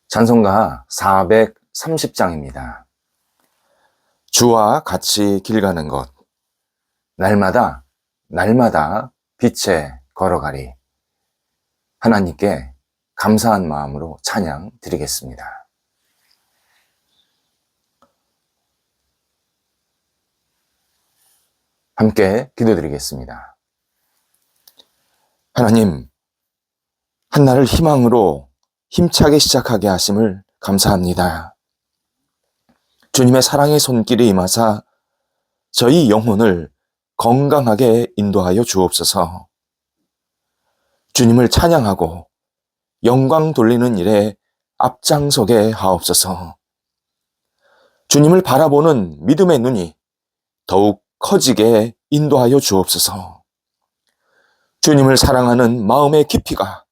찬송가 430장입니다. 주와 같이 길 가는 것, 날마다 빛에 걸어가리. 하나님께 감사한 마음으로 찬양 드리겠습니다. 함께 기도드리겠습니다. 하나님, 한날을 희망으로 힘차게 시작하게 하심을 감사합니다. 주님의 사랑의 손길이 임하사 저희 영혼을 건강하게 인도하여 주옵소서. 주님을 찬양하고 영광 돌리는 일에 앞장서게 하옵소서. 주님을 바라보는 믿음의 눈이 더욱 커지게 인도하여 주옵소서. 주님을 사랑하는 마음의 깊이가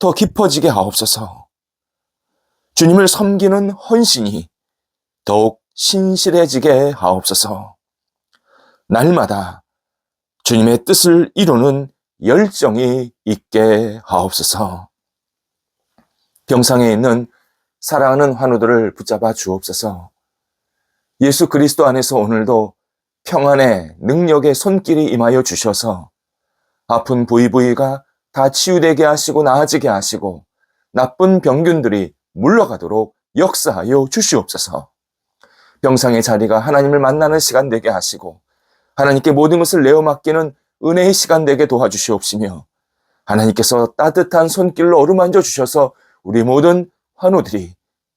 더 깊어지게 하옵소서. 주님을 섬기는 헌신이 더욱 신실해지게 하옵소서. 날마다 주님의 뜻을 이루는 열정이 있게 하옵소서. 병상에 있는 사랑하는 환우들을 붙잡아 주옵소서. 예수 그리스도 안에서 오늘도 평안의 능력의 손길이 임하여 주셔서 아픈 부위가 다 치유되게 하시고 나아지게 하시고 나쁜 병균들이 물러가도록 역사하여 주시옵소서. 병상의 자리가 하나님을 만나는 시간 되게 하시고 하나님께 모든 것을 내어 맡기는 은혜의 시간 되게 도와주시옵시며 하나님께서 따뜻한 손길로 어루만져 주셔서 우리 모든 환우들이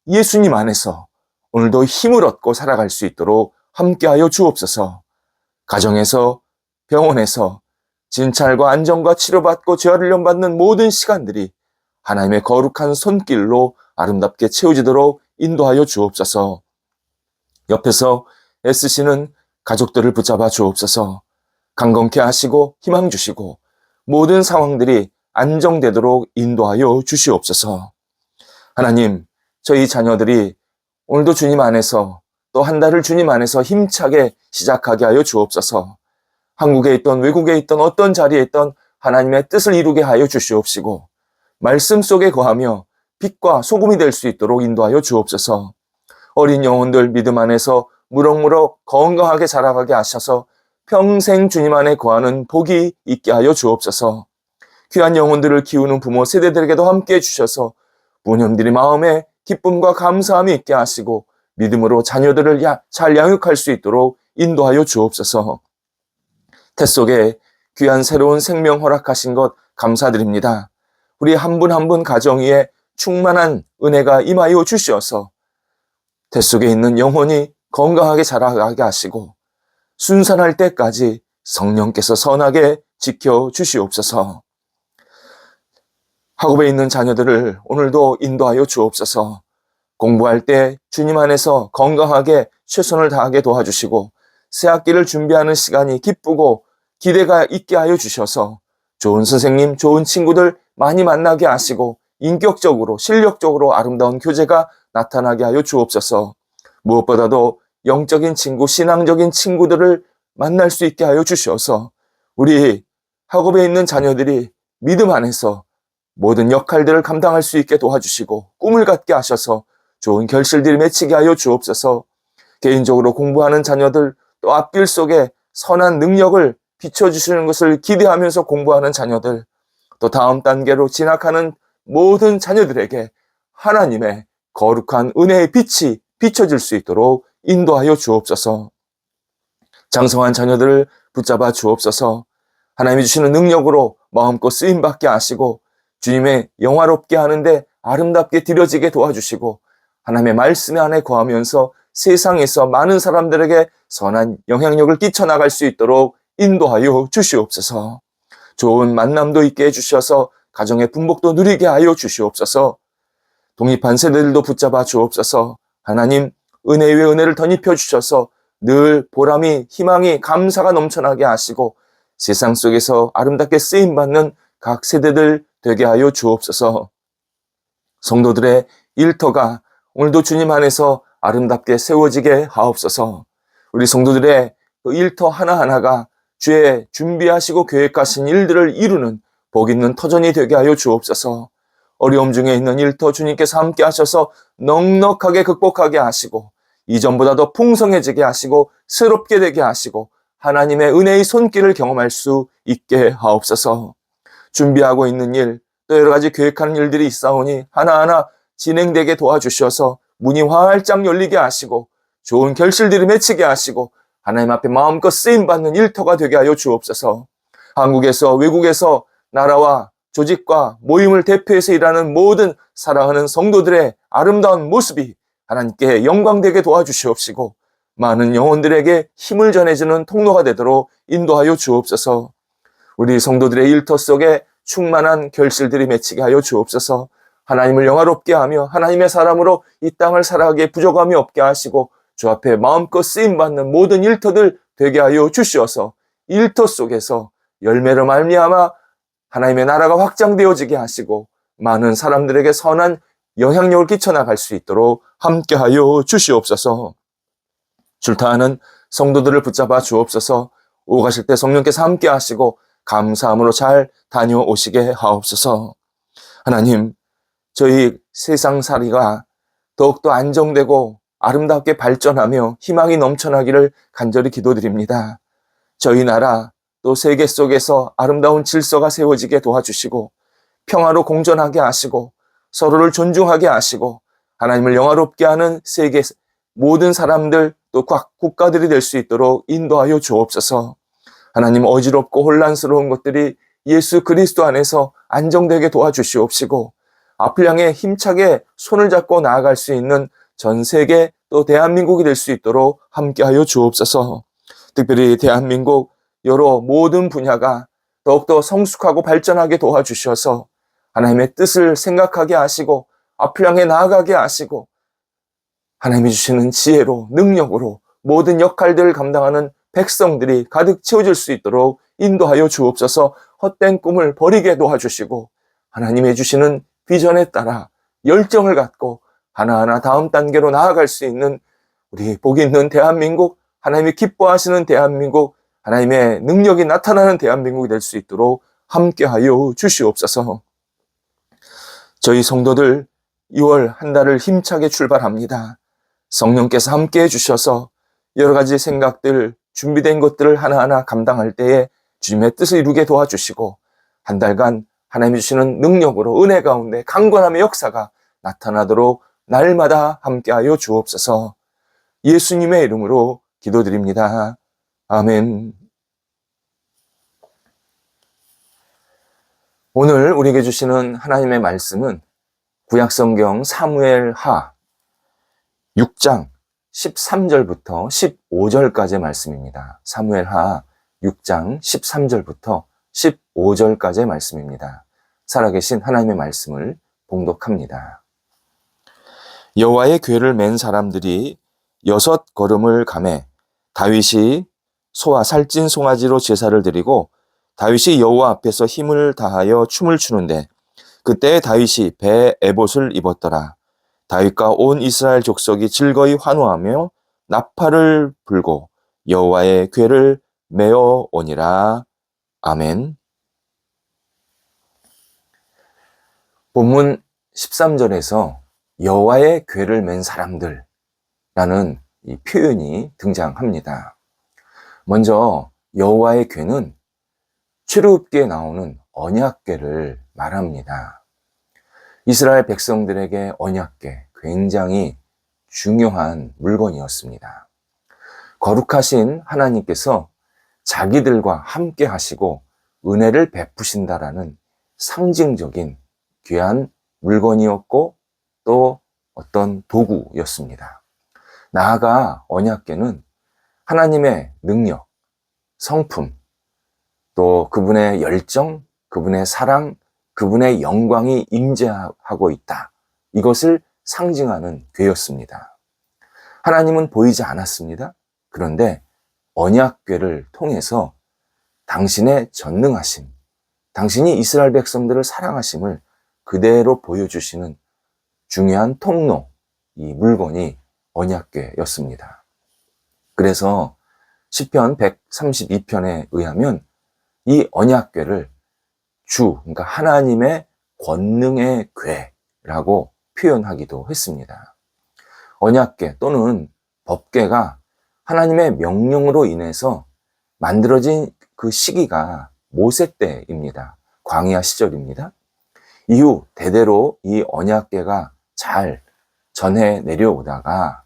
예수님 안에서 오늘도 힘을 얻고 살아갈 수 있도록 함께하여 주옵소서. 가정에서, 병원에서 진찰과 안정과 치료받고 재활훈련 받는 모든 시간들이 하나님의 거룩한 손길로 아름답게 채워지도록 인도하여 주옵소서. 옆에서 애쓰시는 가족들을 붙잡아 주옵소서. 강건케 하시고 희망 주시고 모든 상황들이 안정되도록 인도하여 주시옵소서. 하나님, 저희 자녀들이 오늘도 주님 안에서 또 한 달을 주님 안에서 힘차게 시작하게 하여 주옵소서. 한국에 있던 외국에 있던 어떤 자리에 있던 하나님의 뜻을 이루게 하여 주시옵시고 말씀 속에 거하며 빛과 소금이 될 수 있도록 인도하여 주옵소서. 어린 영혼들 믿음 안에서 무럭무럭 건강하게 자라가게 하셔서 평생 주님 안에 거하는 복이 있게 하여 주옵소서. 귀한 영혼들을 키우는 부모 세대들에게도 함께해 주셔서 부모님들이 마음에 기쁨과 감사함이 있게 하시고 믿음으로 자녀들을 잘 양육할 수 있도록 인도하여 주옵소서. 태 속에 귀한 새로운 생명 허락하신 것 감사드립니다. 우리 한 분 한 분 가정 위에 충만한 은혜가 임하여 주셔서 태 속에 있는 영혼이 건강하게 자라가게 하시고 순산할 때까지 성령께서 선하게 지켜 주시옵소서. 학업에 있는 자녀들을 오늘도 인도하여 주옵소서. 공부할 때 주님 안에서 건강하게 최선을 다하게 도와주시고 새 학기를 준비하는 시간이 기쁘고 기대가 있게 하여 주셔서 좋은 선생님, 좋은 친구들 많이 만나게 하시고 인격적으로, 실력적으로 아름다운 교제가 나타나게 하여 주옵소서. 무엇보다도 영적인 친구, 신앙적인 친구들을 만날 수 있게 하여 주셔서 우리 학업에 있는 자녀들이 믿음 안에서 모든 역할들을 감당할 수 있게 도와주시고 꿈을 갖게 하셔서 좋은 결실들이 맺히게 하여 주옵소서. 개인적으로 공부하는 자녀들 또 앞길 속에 선한 능력을 비춰주시는 것을 기대하면서 공부하는 자녀들 또 다음 단계로 진학하는 모든 자녀들에게 하나님의 거룩한 은혜의 빛이 비춰질 수 있도록 인도하여 주옵소서. 장성한 자녀들을 붙잡아 주옵소서. 하나님이 주시는 능력으로 마음껏 쓰임받게 하시고 주님의 영화롭게 하는데 아름답게 드려지게 도와주시고 하나님의 말씀 안에 거하면서 세상에서 많은 사람들에게 선한 영향력을 끼쳐나갈 수 있도록 인도하여 주시옵소서. 좋은 만남도 있게 해주셔서 가정의 분복도 누리게 하여 주시옵소서. 독립한 세대들도 붙잡아 주옵소서. 하나님, 은혜 위에 은혜를 덧입혀 주셔서 늘 보람이, 희망이, 감사가 넘쳐나게 하시고 세상 속에서 아름답게 쓰임받는 각 세대들 되게 하여 주옵소서. 성도들의 일터가 오늘도 주님 안에서 아름답게 세워지게 하옵소서. 우리 성도들의 그 일터 하나하나가 주의 준비하시고 계획하신 일들을 이루는 복 있는 터전이 되게 하여 주옵소서. 어려움 중에 있는 일터 주님께서 함께 하셔서 넉넉하게 극복하게 하시고 이전보다 더 풍성해지게 하시고 새롭게 되게 하시고 하나님의 은혜의 손길을 경험할 수 있게 하옵소서. 준비하고 있는 일, 또 여러 가지 계획하는 일들이 있사오니 하나하나 진행되게 도와주셔서 문이 활짝 열리게 하시고 좋은 결실들이 맺히게 하시고 하나님 앞에 마음껏 쓰임받는 일터가 되게 하여 주옵소서. 한국에서 외국에서 나라와 조직과 모임을 대표해서 일하는 모든 사랑하는 성도들의 아름다운 모습이 하나님께 영광되게 도와주시옵시고 많은 영혼들에게 힘을 전해주는 통로가 되도록 인도하여 주옵소서. 우리 성도들의 일터 속에 충만한 결실들이 맺히게 하여 주옵소서. 하나님을 영화롭게 하며 하나님의 사람으로 이 땅을 살아가기에 부족함이 없게 하시고 주 앞에 마음껏 쓰임받는 모든 일터들 되게 하여 주시어서 일터 속에서 열매로 말미암아 하나님의 나라가 확장되어지게 하시고 많은 사람들에게 선한 영향력을 끼쳐나갈 수 있도록 함께하여 주시옵소서. 출타하는 성도들을 붙잡아 주옵소서. 오고 가실 때 성령께서 함께 하시고 감사함으로 잘 다녀오시게 하옵소서. 하나님, 저희 세상살이가 더욱더 안정되고 아름답게 발전하며 희망이 넘쳐나기를 간절히 기도드립니다. 저희 나라 또 세계 속에서 아름다운 질서가 세워지게 도와주시고 평화로 공존하게 하시고 서로를 존중하게 하시고 하나님을 영화롭게 하는 세계 모든 사람들 또 국가들이 될 수 있도록 인도하여 주옵소서. 하나님, 어지럽고 혼란스러운 것들이 예수 그리스도 안에서 안정되게 도와주시옵시고 앞을 향해 힘차게 손을 잡고 나아갈 수 있는 전 세계 또 대한민국이 될 수 있도록 함께하여 주옵소서. 특별히 대한민국 여러 모든 분야가 더욱더 성숙하고 발전하게 도와주셔서 하나님의 뜻을 생각하게 하시고 앞을 향해 나아가게 하시고 하나님이 주시는 지혜로 능력으로 모든 역할들을 감당하는 백성들이 가득 채워질 수 있도록 인도하여 주옵소서. 헛된 꿈을 버리게 도와주시고 하나님이 주시는 비전에 따라 열정을 갖고 하나하나 다음 단계로 나아갈 수 있는 우리 복 있는 대한민국, 하나님이 기뻐하시는 대한민국, 하나님의 능력이 나타나는 대한민국이 될 수 있도록 함께하여 주시옵소서. 저희 성도들 2월 한 달을 힘차게 출발합니다. 성령께서 함께해 주셔서 여러 가지 생각들, 준비된 것들을 하나하나 감당할 때에 주님의 뜻을 이루게 도와주시고 한 달간 하나님이 주시는 능력으로 은혜 가운데 강건함의 역사가 나타나도록 날마다 함께하여 주옵소서. 예수님의 이름으로 기도드립니다. 아멘. 오늘 우리에게 주시는 하나님의 말씀은 구약성경 사무엘하 6장 13절부터 15절까지의 말씀입니다. 사무엘하 6장 13절부터 15절까지의 말씀입니다. 살아계신 하나님의 말씀을 봉독합니다. 여호와의 궤를 맨 사람들이 6걸음을 가매 다윗이 소와 살찐 송아지로 제사를 드리고 다윗이 여호와 앞에서 힘을 다하여 춤을 추는데 그때 다윗이 배 에봇을 입었더라. 다윗과 온 이스라엘 족속이 즐거이 환호하며 나팔을 불고 여호와의 궤를 메어 오니라. 아멘. 본문 13절에서 여호와의 궤를 맨 사람들라는 이 표현이 등장합니다. 먼저 여호와의 궤는 출애굽기에 나오는 언약궤를 말합니다. 이스라엘 백성들에게 언약궤, 굉장히 중요한 물건이었습니다. 거룩하신 하나님께서 자기들과 함께 하시고 은혜를 베푸신다라는 상징적인 귀한 물건이었고 또 어떤 도구였습니다. 나아가 언약궤는 하나님의 능력, 성품, 또 그분의 열정, 그분의 사랑, 그분의 영광이 임재하고 있다. 이것을 상징하는 궤였습니다. 하나님은 보이지 않았습니다. 그런데 언약궤를 통해서 당신의 전능하심, 당신이 이스라엘 백성들을 사랑하심을 그대로 보여주시는 중요한 통로, 이 물건이 언약궤였습니다. 그래서 시편 132편에 의하면 이 언약궤를 그러니까 하나님의 권능의 궤라고 표현하기도 했습니다. 언약궤 또는 법궤가 하나님의 명령으로 인해서 만들어진 그 시기가 모세 때입니다. 광야 시절입니다. 이후 대대로 이 언약궤가 잘 전해 내려오다가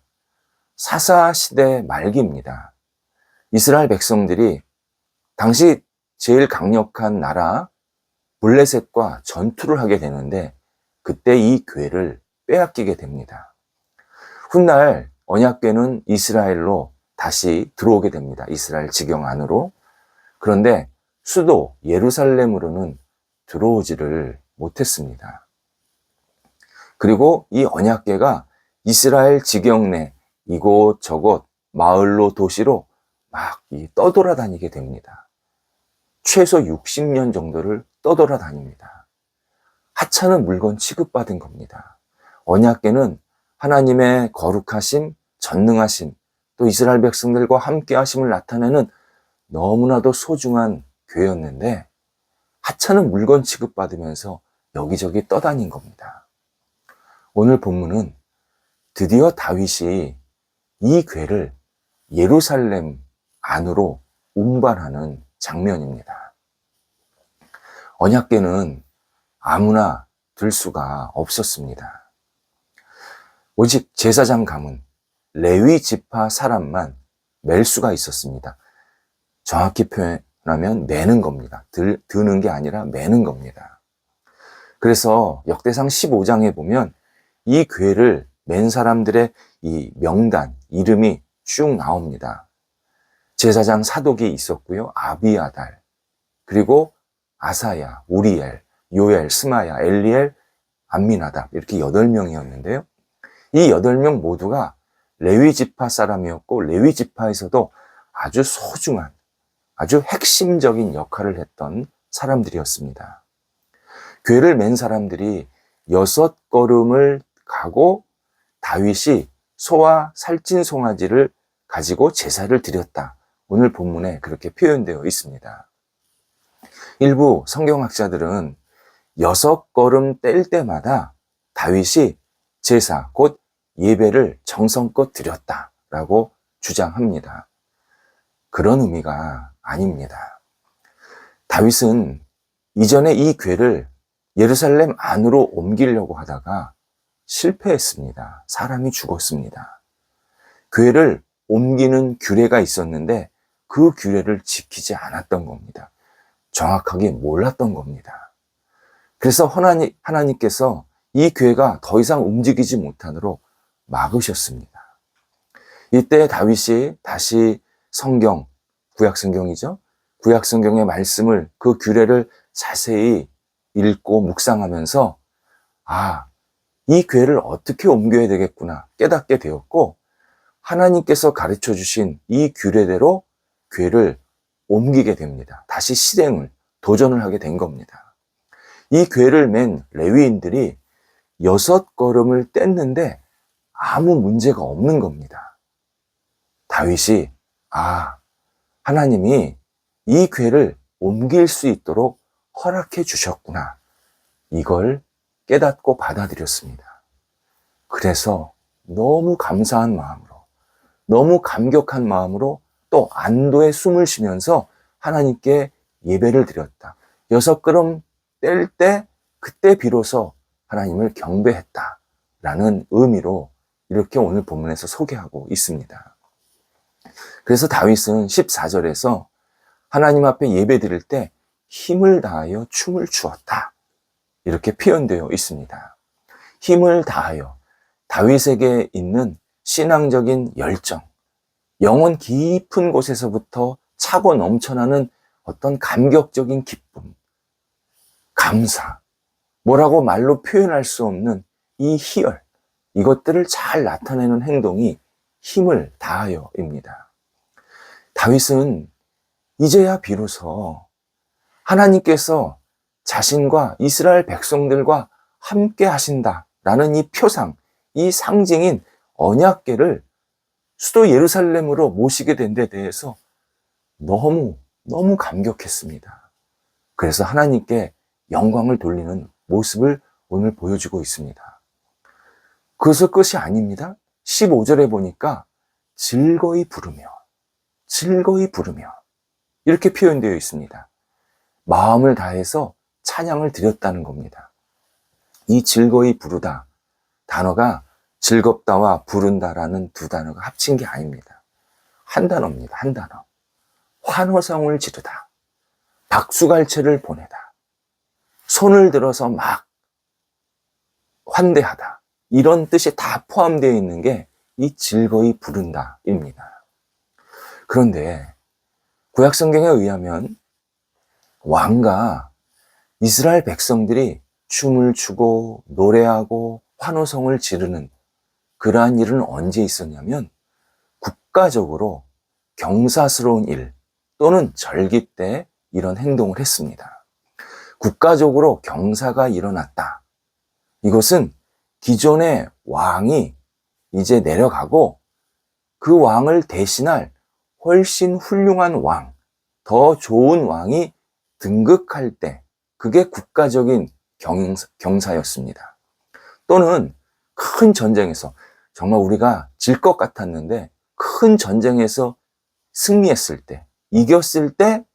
사사 시대 말기입니다. 이스라엘 백성들이 당시 제일 강력한 나라 블레셋과 전투를 하게 되는데 그때 이 궤를 빼앗기게 됩니다. 훗날 언약궤는 이스라엘로 다시 들어오게 됩니다. 이스라엘 지경 안으로. 그런데 수도 예루살렘으로는 들어오지를 못했습니다. 그리고 이 언약궤가 이스라엘 지경 내 이곳저곳 마을로 도시로 막 떠돌아다니게 됩니다. 최소 60년 정도를 떠돌아다닙니다. 하찮은 물건 취급받은 겁니다. 언약궤는 하나님의 거룩하심, 전능하심, 또 이스라엘 백성들과 함께 하심을 나타내는 너무나도 소중한 궤였는데 하찮은 물건 취급받으면서 여기저기 떠다닌 겁니다. 오늘 본문은 드디어 다윗이 이 궤를 예루살렘 안으로 운반하는 장면입니다. 언약궤는 아무나 들 수가 없었습니다. 오직 제사장 가문, 레위 지파 사람만 맬 수가 있었습니다. 정확히 표현하면 매는 겁니다. 드는 게 아니라 매는 겁니다. 그래서 역대상 15장에 보면 이 궤를 맨 사람들의 이 명단, 이름이 쭉 나옵니다. 제사장 사독이 있었고요. 아비아달, 그리고 아사야, 우리엘, 요엘, 스마야, 엘리엘, 암미나답 이렇게 8명이었는데요. 이 8명 모두가 레위 지파 사람이었고 레위 지파에서도 아주 소중한, 아주 핵심적인 역할을 했던 사람들이었습니다. 궤를 맨 사람들이 6걸음을 가고 다윗이 소와 살찐 송아지를 가지고 제사를 드렸다. 오늘 본문에 그렇게 표현되어 있습니다. 일부 성경학자들은 6걸음 뗄 때마다 다윗이 제사, 곧 예배를 정성껏 드렸다라고 주장합니다. 그런 의미가 아닙니다. 다윗은 이전에 이 궤를 예루살렘 안으로 옮기려고 하다가 실패했습니다. 사람이 죽었습니다. 궤를 옮기는 규례가 있었는데 그 규례를 지키지 않았던 겁니다. 정확하게 몰랐던 겁니다. 그래서 하나님께서 이 궤가 더 이상 움직이지 못하도록 막으셨습니다. 이때 다윗이 다시 성경, 구약성경이죠. 구약성경의 말씀을, 그 규례를 자세히 읽고 묵상하면서 이 궤를 어떻게 옮겨야 되겠구나 깨닫게 되었고, 하나님께서 가르쳐 주신 이 규례대로 궤를 옮기게 됩니다. 다시 실행을, 도전을 하게 된 겁니다. 이 궤를 맨 레위인들이 6걸음을 뗐는데 아무 문제가 없는 겁니다. 다윗이 하나님이 이 궤를 옮길 수 있도록 허락해 주셨구나, 이걸 깨닫고 받아들였습니다. 그래서 너무 감사한 마음으로, 너무 감격한 마음으로 또 안도의 숨을 쉬면서 하나님께 예배를 드렸다. 6걸음 뗄 때 그때 비로소 하나님을 경배했다라는 의미로 이렇게 오늘 본문에서 소개하고 있습니다. 그래서 다윗은 14절에서 하나님 앞에 예배 드릴 때 힘을 다하여 춤을 추었다, 이렇게 표현되어 있습니다. 힘을 다하여, 다윗에게 있는 신앙적인 열정, 영혼 깊은 곳에서부터 차고 넘쳐나는 어떤 감격적인 기쁨, 감사, 뭐라고 말로 표현할 수 없는 이 희열, 이것들을 잘 나타내는 행동이 힘을 다하여입니다. 다윗은 이제야 비로소 하나님께서 자신과 이스라엘 백성들과 함께 하신다라는 이 표상, 이 상징인 언약궤를 수도 예루살렘으로 모시게 된 데 대해서 너무 감격했습니다. 그래서 하나님께 영광을 돌리는 모습을 오늘 보여주고 있습니다. 그것은 끝이 아닙니다. 15절에 보니까 즐거이 부르며 이렇게 표현되어 있습니다. 마음을 다해서 찬양을 드렸다는 겁니다. 이 즐거이 부르다 단어가 즐겁다와 부른다라는 두 단어가 합친 게 아닙니다. 한 단어입니다. 한 단어. 환호성을 지르다, 박수갈채를 보내다, 손을 들어서 막 환대하다, 이런 뜻이 다 포함되어 있는 게 이 즐거이 부른다입니다. 그런데 구약성경에 의하면 왕과 이스라엘 백성들이 춤을 추고 노래하고 환호성을 지르는 그러한 일은 언제 있었냐면 국가적으로 경사스러운 일 또는 절기 때 이런 행동을 했습니다. 국가적으로 경사가 일어났다. 이것은 기존의 왕이 이제 내려가고 그 왕을 대신할 훨씬 훌륭한 왕, 더 좋은 왕이 등극할 때 그게 국가적인 경사였습니다. 또는 큰 전쟁에서 정말 우리가 질 것 같았는데 큰 전쟁에서 승리했을 때, 이겼을 때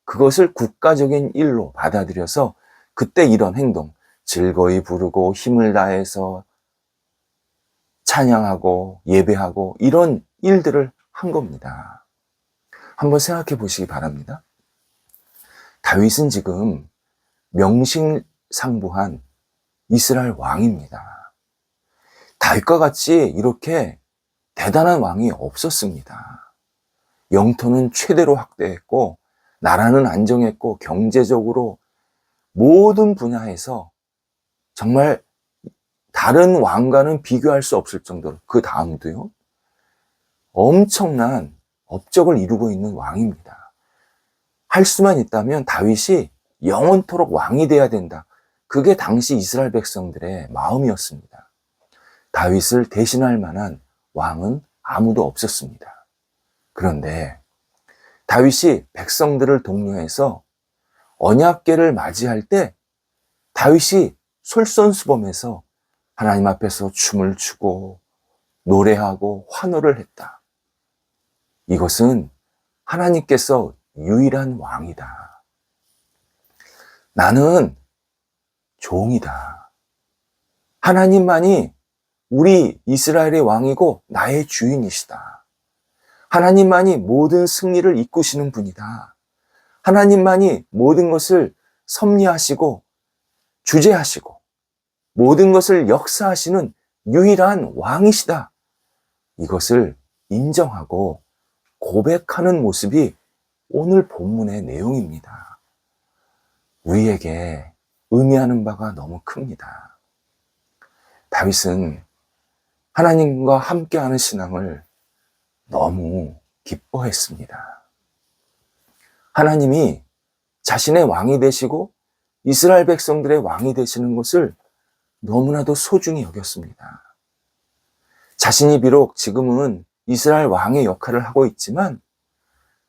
그것을 국가적인 일로 받아들여서 그때 이런 행동, 즐거이 부르고 힘을 다해서 찬양하고 예배하고 이런 일들을 한 겁니다. 한번 생각해 보시기 바랍니다. 다윗은 지금 명실상부한 이스라엘 왕입니다. 다윗과 같이 이렇게 대단한 왕이 없었습니다. 영토는 최대로 확대했고 나라는 안정했고 경제적으로 모든 분야에서 정말 다른 왕과는 비교할 수 없을 정도로, 그 다음도요, 엄청난 업적을 이루고 있는 왕입니다. 할 수만 있다면 다윗이 영원토록 왕이 돼야 된다. 그게 당시 이스라엘 백성들의 마음이었습니다. 다윗을 대신할 만한 왕은 아무도 없었습니다. 그런데 다윗이 백성들을 독려해서 언약궤를 맞이할 때 다윗이 솔선수범해서 하나님 앞에서 춤을 추고 노래하고 환호를 했다. 이것은 하나님께서 유일한 왕이다. 나는 종이다. 하나님만이 우리 이스라엘의 왕이고 나의 주인이시다. 하나님만이 모든 승리를 이끄시는 분이다. 하나님만이 모든 것을 섭리하시고 주재하시고 모든 것을 역사하시는 유일한 왕이시다. 이것을 인정하고 고백하는 모습이 오늘 본문의 내용입니다. 우리에게 의미하는 바가 너무 큽니다. 다윗은 하나님과 함께하는 신앙을 너무 기뻐했습니다. 하나님이 자신의 왕이 되시고 이스라엘 백성들의 왕이 되시는 것을 너무나도 소중히 여겼습니다. 자신이 비록 지금은 이스라엘 왕의 역할을 하고 있지만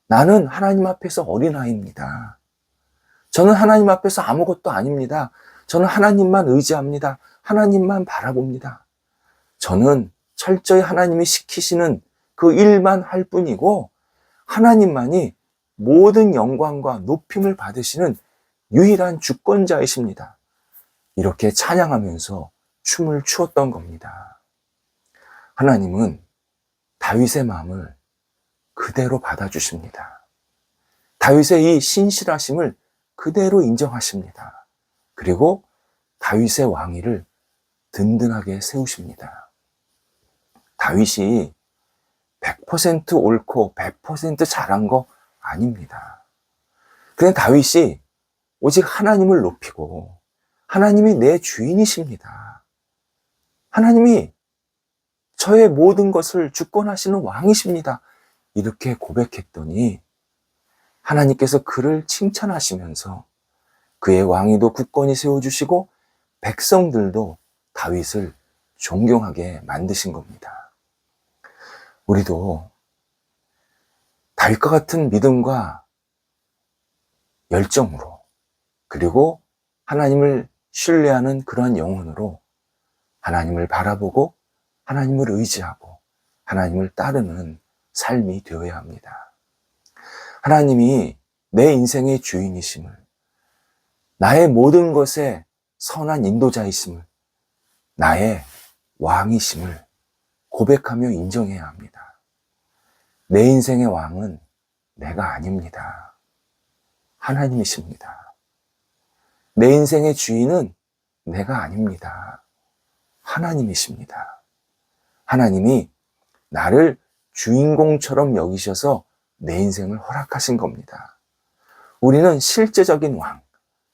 나는 하나님 앞에서 어린아이입니다. 저는 하나님 앞에서 아무것도 아닙니다. 저는 하나님만 의지합니다. 하나님만 바라봅니다. 저는 철저히 하나님이 시키시는 그 일만 할 뿐이고 하나님만이 모든 영광과 높임을 받으시는 유일한 주권자이십니다. 이렇게 찬양하면서 춤을 추었던 겁니다. 하나님은 다윗의 마음을 그대로 받아주십니다. 다윗의 이 신실하심을 그대로 인정하십니다. 그리고 다윗의 왕위를 든든하게 세우십니다. 다윗이 100% 옳고 100% 잘한 거 아닙니다. 그냥 다윗이 오직 하나님을 높이고 하나님이 내 주인이십니다. 하나님이 저의 모든 것을 주권하시는 왕이십니다. 이렇게 고백했더니 하나님께서 그를 칭찬하시면서 그의 왕위도 굳건히 세워주시고 백성들도 다윗을 존경하게 만드신 겁니다. 우리도 다윗과 같은 믿음과 열정으로 그리고 하나님을 신뢰하는 그러한 영혼으로 하나님을 바라보고 하나님을 의지하고 하나님을 따르는 삶이 되어야 합니다. 하나님이 내 인생의 주인이심을, 나의 모든 것에 선한 인도자이심을, 나의 왕이심을 고백하며 인정해야 합니다. 내 인생의 왕은 내가 아닙니다. 하나님이십니다. 내 인생의 주인은 내가 아닙니다. 하나님이십니다. 하나님이 나를 주인공처럼 여기셔서 내 인생을 허락하신 겁니다. 우리는 실제적인 왕,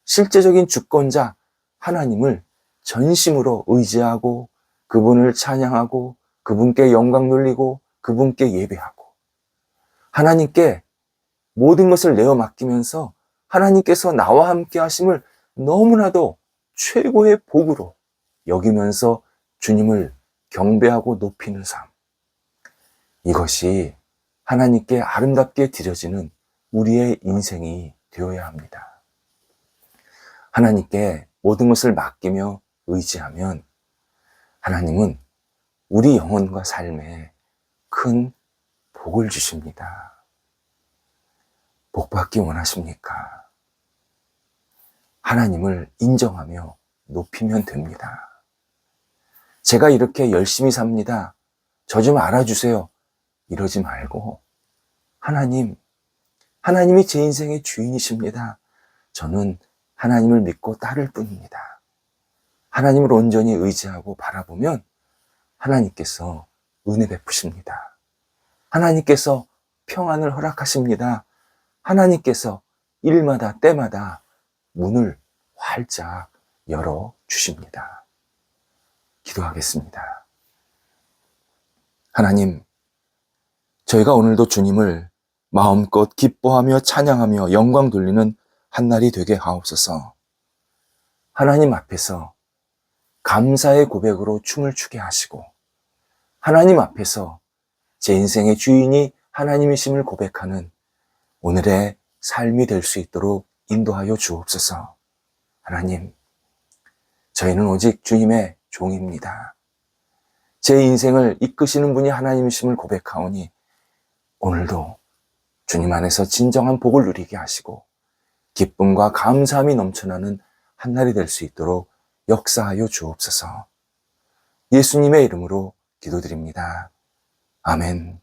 실제적인 주권자 하나님을 전심으로 의지하고 그분을 찬양하고 그분께 영광 돌리고 그분께 예배하고 하나님께 모든 것을 내어 맡기면서 하나님께서 나와 함께 하심을 너무나도 최고의 복으로 여기면서 주님을 경배하고 높이는 삶. 이것이 하나님께 아름답게 드려지는 우리의 인생이 되어야 합니다. 하나님께 모든 것을 맡기며 의지하면 하나님은 우리 영혼과 삶에 큰 복을 주십니다. 복 받기 원하십니까? 하나님을 인정하며 높이면 됩니다. 제가 이렇게 열심히 삽니다. 저 좀 알아주세요. 이러지 말고 하나님이 제 인생의 주인이십니다. 저는 하나님을 믿고 따를 뿐입니다. 하나님을 온전히 의지하고 바라보면 하나님께서 은혜 베푸십니다. 하나님께서 평안을 허락하십니다. 하나님께서 일마다 때마다 문을 활짝 열어주십니다. 기도하겠습니다. 하나님, 저희가 오늘도 주님을 마음껏 기뻐하며 찬양하며 영광 돌리는 한날이 되게 하옵소서. 하나님 앞에서 감사의 고백으로 춤을 추게 하시고 하나님 앞에서 제 인생의 주인이 하나님이심을 고백하는 오늘의 삶이 될 수 있도록 인도하여 주옵소서. 하나님, 저희는 오직 주님의 종입니다. 제 인생을 이끄시는 분이 하나님이심을 고백하오니 오늘도 주님 안에서 진정한 복을 누리게 하시고 기쁨과 감사함이 넘쳐나는 한날이 될 수 있도록 역사하여 주옵소서. 예수님의 이름으로 기도드립니다. 아멘.